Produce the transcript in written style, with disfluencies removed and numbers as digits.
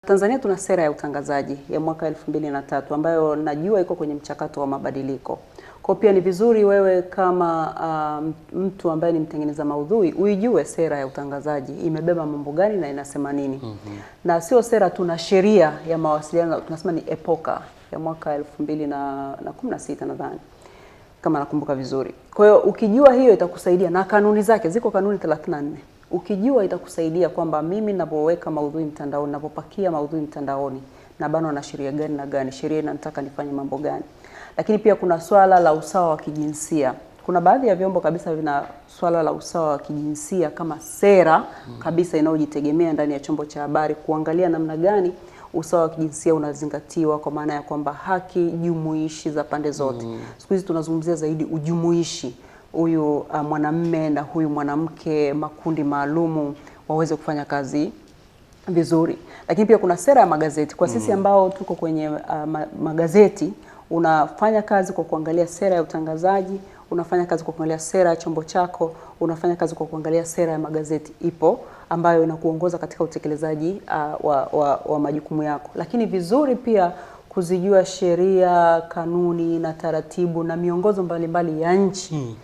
Tanzania tuna sera ya utangazaji ya mwaka 2003 ambayo najua iko kwenye mchakato wa mabadiliko. Kwa pia ni vizuri wewe kama mtu ambaye ni mtengeneza maudhui uijue sera ya utangazaji imebeba mambo gani na inasema nini. Na sio sera, tuna sheria ya mawasiliano tunasema ni EPOCA ya mwaka 2016 nadhani, kama nakumbuka vizuri. Kwa hiyo ukijua hiyo itakusaidia, na kanuni zake ziko kanuni 34. Ukijua itakusaidia kwamba mimi ninapoweka maudhui mtandaoni, ninapopakia maudhui mtandaoni na bano na sheria gani na gani, sheria inataka nifanye mambo gani. Lakini pia kuna swala la usawa wa kijinsia. Kuna baadhi ya vyombo kabisa vina swala la usawa wa kijinsia kama sera kabisa inayojitegemea ndani ya chombo cha habari, kuangalia namna gani usawa wa kijinsia unazingatiwa, kwa maana ya kwamba haki jumuishi za pande zote. Siku hizi tunazungumzia zaidi ujumuishi, huyu mwanamume na huyu mwanamke, makundi maalumu waweze kufanya kazi vizuri. Lakini pia kuna sera ya magazeti. Kwa sisi ambao tuko kwenye magazeti, unafanya kazi kwa kuangalia sera ya utangazaji, unafanya kazi kwa kuangalia sera ya chombo chako, unafanya kazi kwa kuangalia sera ya magazeti ipo ambayo inakuongoza katika utekelezaji wa majukumu yako. Lakini vizuri pia kuzijua sheria, kanuni na taratibu na miongozo mbalimbali ya nchi